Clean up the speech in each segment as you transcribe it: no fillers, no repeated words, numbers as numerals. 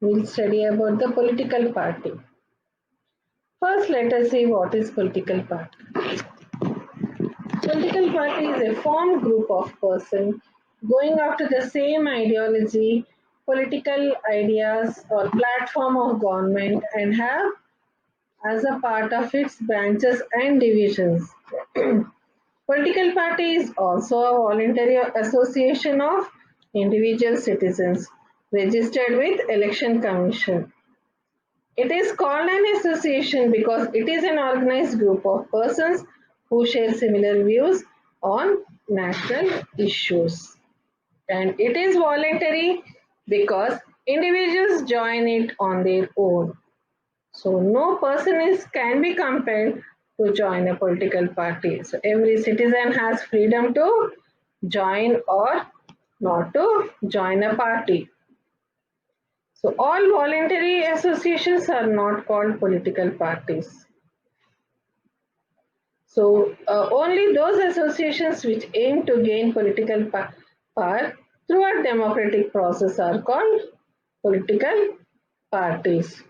We'll study about the political party. First, let us see what is political party. Political party is a formed group of persons going after the same ideology, political ideas, or platform of government and have as a part of its branches and divisions. Political party is also a voluntary association of individual citizens registered with Election Commission. It is called an association because it is an organized group of persons who share similar views on national issues. And it is voluntary because individuals join it on their own. So no person can be compelled to join a political party. So every citizen has freedom to join or not to join a party. So all voluntary associations are not called political parties. So only those associations which aim to gain political power through a democratic process are called political parties.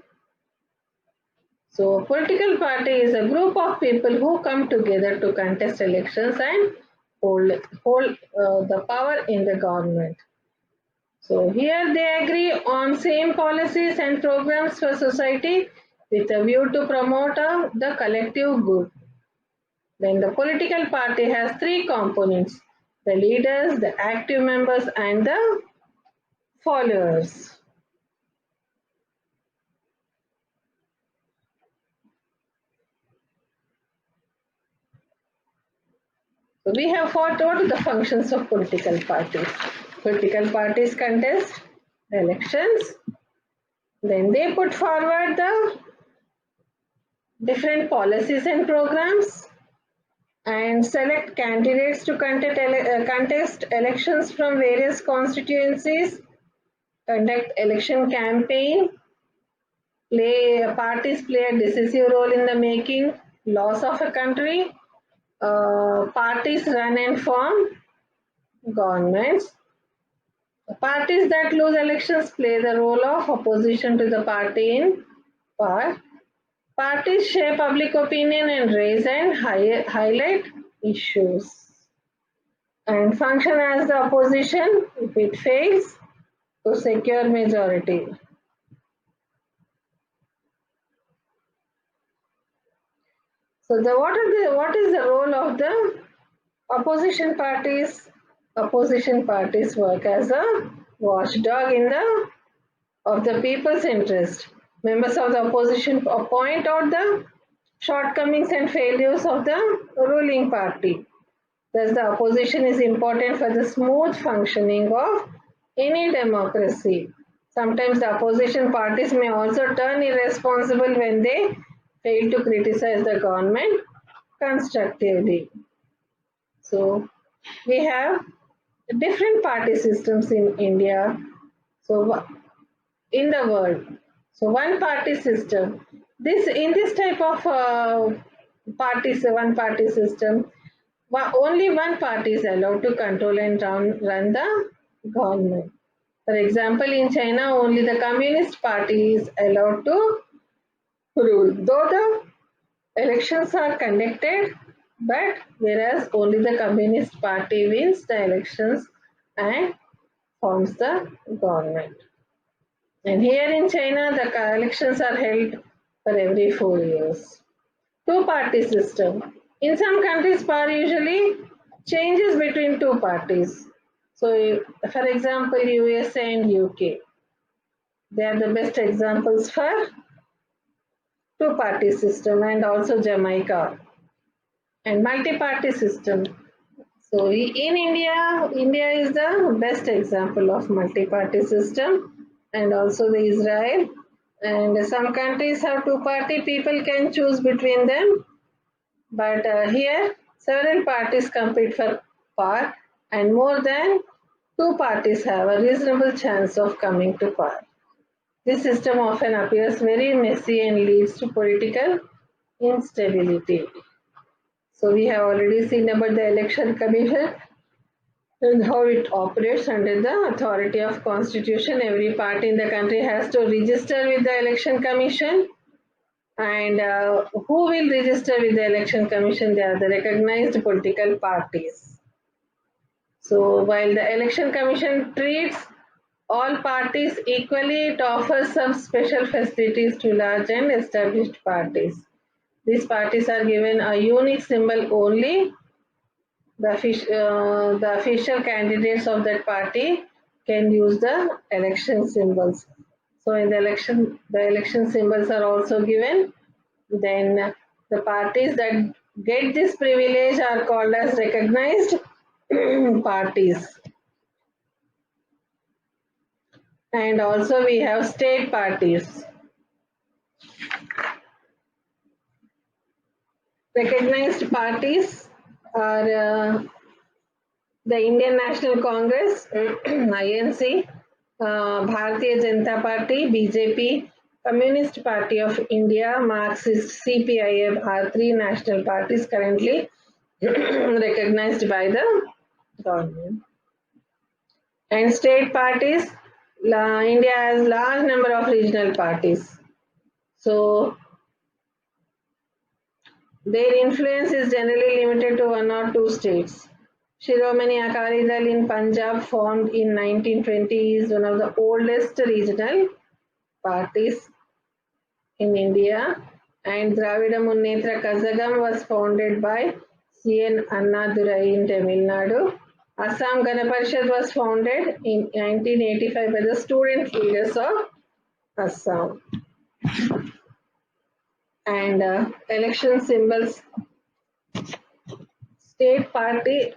So political party is a group of people who come together to contest elections and hold the power in the government. So here they agree on same policies and programs for society with a view to promote the collective good. Then the political party has three components: the leaders, the active members, and the followers. So we have fought what are the functions of political parties. Political parties contest elections, then they put forward the different policies and programs and select candidates to contest elections from various constituencies, conduct election campaign, parties play a decisive role in the making laws of a country, parties run and form governments. Parties that lose elections play the role of opposition to the party in power. Parties shape public opinion and raise and highlight issues and function as the opposition if it fails to secure majority. So what is the role of the opposition parties? Opposition parties work as a watchdog in the of the people's interest. Members of the opposition point out the shortcomings and failures of the ruling party. Thus, the opposition is important for the smooth functioning of any democracy. Sometimes the opposition parties may also turn irresponsible when they fail to criticize the government constructively. So, we have different party systems in India. So, in the world. So one party system. This type of one party system, only one party is allowed to control and run the government. For example, in China, only the Communist Party is allowed to rule. Though the elections are conducted, but whereas only the Communist Party wins the elections and forms the government. And here in China, the elections are held for every 4 years. Two-party system. In some countries, power usually changes between two parties. So, for example, USA and UK, they are the best examples for two-party system, and also Jamaica and multi-party system. So, in India, India is the best example of multi-party system, and also the Israel. And some countries have two-party, people can choose between them. But here, several parties compete for power, and more than two parties have a reasonable chance of coming to power. This system often appears very messy and leads to political instability. So we have already seen about the election commission. and how it operates under the authority of constitution. Every party in the country has to register with the election commission. And who will register with the election commission? They are the recognized political parties. So while the election commission treats all parties equally, it offers some special facilities to large and established parties. These parties are given a unique symbol only. The official candidates of that party can use the election symbols. So in the election symbols are also given. Then the parties that get this privilege are called as recognized parties. And also we have state parties. Recognized parties are the Indian National Congress, INC, Bharatiya Janata Party, BJP, Communist Party of India, Marxist, CPIM are three national parties currently recognized by the government. And state parties, India has large number of regional parties. So their influence is generally limited to one or two states. Shiromani Akali Dal in Punjab, formed in 1920, is one of the oldest regional parties in India. And Dravida Munnetra Kazhagam was founded by C.N. Annadurai in Tamil Nadu. Assam Gana Parishad was founded in 1985 by the student leaders of Assam. And election symbols, state party,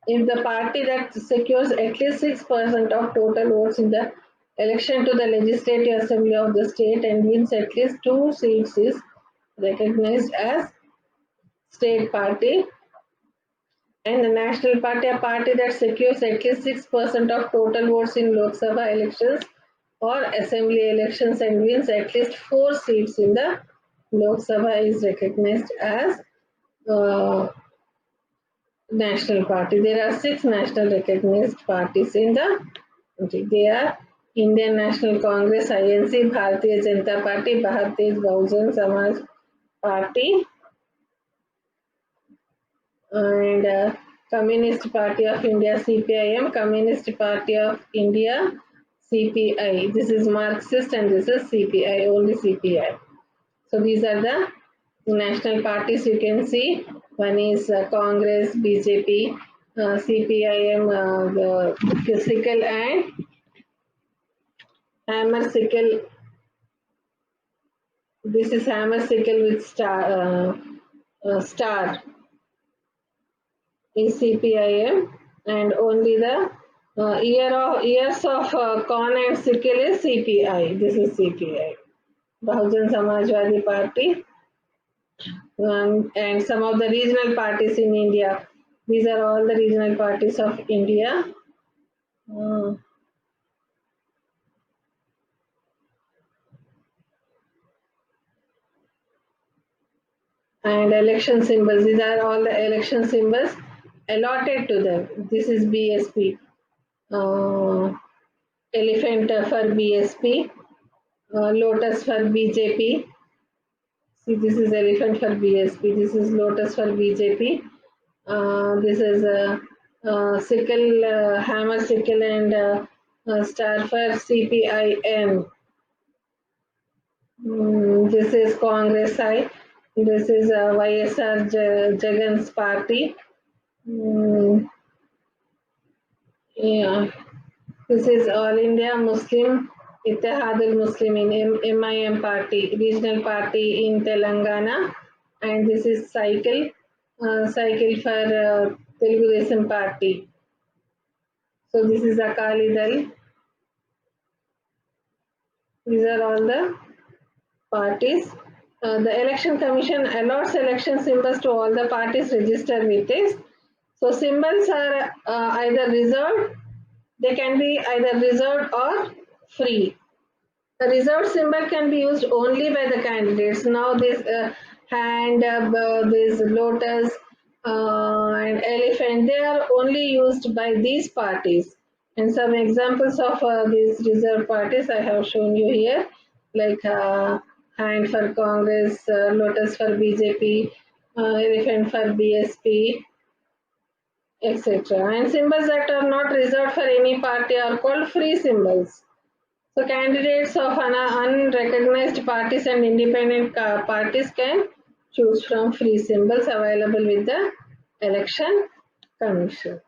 if the party that secures at least 6% of total votes in the election to the Legislative Assembly of the state and wins at least two seats is recognized as state party. And the national party, a party that secures at least 6% of total votes in Lok Sabha elections or assembly elections and wins at least four seats in the Lok Sabha is recognized as national party. There are six national recognized parties in the country. They are Indian National Congress, INC, Bharatiya Janata Party, Bharatiya Bahujan Samaj Party, and Communist Party of India, CPIM, Communist Party of India, CPI. This is Marxist and this is CPI, only CPI. So these are the national parties you can see. One is Congress, BJP, CPIM, the sickle and hammer sickle. This is hammer sickle with star is CPIM, and only the years of corn and sickle is CPI. This is CPI. Bahujan Samajwadi Party. And some of the regional parties in India. These are all the regional parties of India. And election symbols. These are all the election symbols allotted to them. This is BSP. Elephant for BSP. Lotus for BJP. See, this is elephant for BSP. This is lotus for BJP. This is a sickle, hammer sickle, and star for CPIM. This is Congress I. This is YSR Jagan's party. Yeah. This is All India Muslim Ittihadul Muslimin MIM party, regional party in Telangana. And this is cycle for Telugu Desam party. So this is Akali Dal. These are all the parties. The election commission allots election symbols to all the parties registered with this. So symbols are either reserved, they can be either reserved or free. The reserved symbol can be used only by the candidates. Now this hand, this lotus, and elephant, they are only used by these parties. And some examples of these reserved parties I have shown you here, like hand for Congress, lotus for BJP, elephant for BSP, etc. And symbols that are not reserved for any party are called free symbols. So candidates of unrecognized parties and independent parties can choose from free symbols available with the election commission.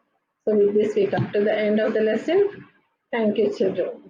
So with this we come to the end of the lesson. Thank you, children.